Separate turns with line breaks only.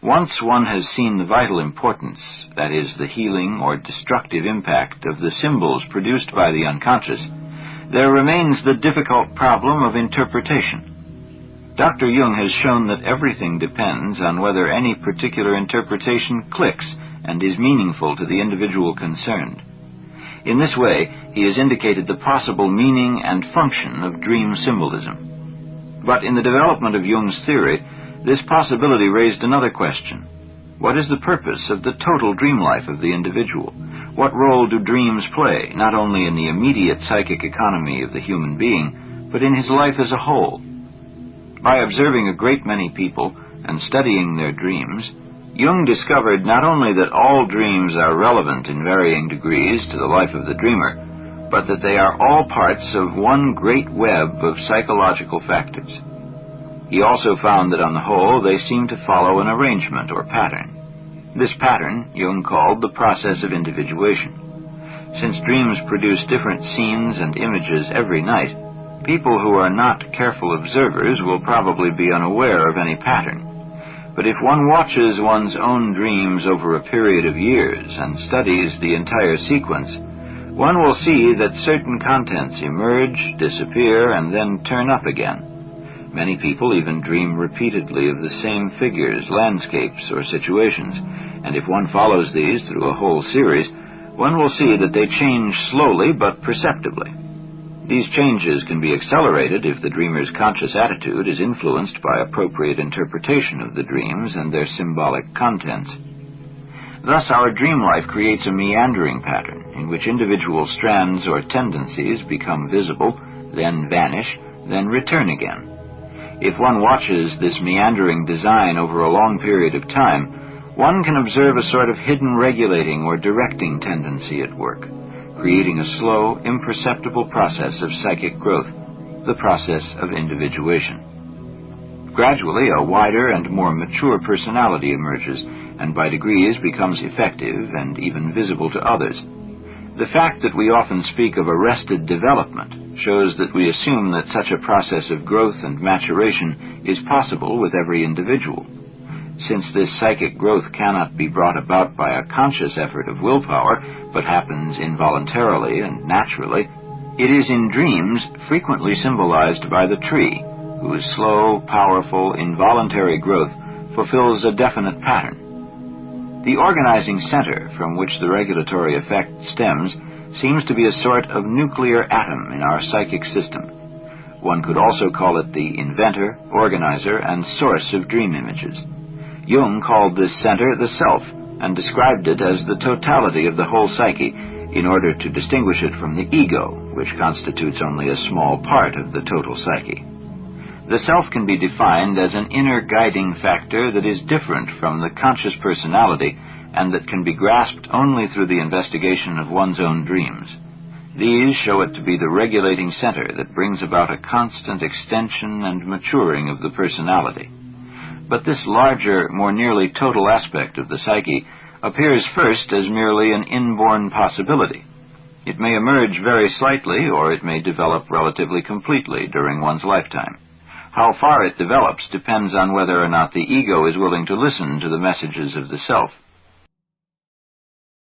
Once one has seen the vital importance, that is, the healing or destructive impact of the symbols produced by the unconscious, there remains the difficult problem of interpretation. Dr. Jung has shown that everything depends on whether any particular interpretation clicks and is meaningful to the individual concerned. In this way, he has indicated the possible meaning and function of dream symbolism. But in the development of Jung's theory, this possibility raised another question. What is the purpose of the total dream life of the individual? What role do dreams play, not only in the immediate psychic economy of the human being, but in his life as a whole? By observing a great many people and studying their dreams, Jung discovered not only that all dreams are relevant in varying degrees to the life of the dreamer, but that they are all parts of one great web of psychological factors. He also found that on the whole they seem to follow an arrangement or pattern. This pattern Jung called the process of individuation. Since dreams produce different scenes and images every night, people who are not careful observers will probably be unaware of any pattern. But if one watches one's own dreams over a period of years and studies the entire sequence, one will see that certain contents emerge, disappear, and then turn up again. Many people even dream repeatedly of the same figures, landscapes, or situations, and if one follows these through a whole series, one will see that they change slowly but perceptibly. These changes can be accelerated if the dreamer's conscious attitude is influenced by appropriate interpretation of the dreams and their symbolic contents. Thus, our dream life creates a meandering pattern in which individual strands or tendencies become visible, then vanish, then return again. If one watches this meandering design over a long period of time, one can observe a sort of hidden regulating or directing tendency at work, creating a slow, imperceptible process of psychic growth, the process of individuation. Gradually, a wider and more mature personality emerges, and by degrees becomes effective and even visible to others. The fact that we often speak of arrested development shows that we assume that such a process of growth and maturation is possible with every individual. Since this psychic growth cannot be brought about by a conscious effort of willpower, but happens involuntarily and naturally, it is in dreams frequently symbolized by the tree, whose slow, powerful, involuntary growth fulfills a definite pattern. The organizing center from which the regulatory effect stems seems to be a sort of nuclear atom in our psychic system. One could also call it the inventor, organizer, and source of dream images. Jung called this center the self, and described it as the totality of the whole psyche, in order to distinguish it from the ego, which constitutes only a small part of the total psyche. The self can be defined as an inner guiding factor that is different from the conscious personality, and that can be grasped only through the investigation of one's own dreams. These show it to be the regulating center that brings about a constant extension and maturing of the personality. But this larger, more nearly total aspect of the psyche appears first as merely an inborn possibility. It may emerge very slightly, or it may develop relatively completely during one's lifetime. How far it develops depends on whether or not the ego is willing to listen to the messages of the self.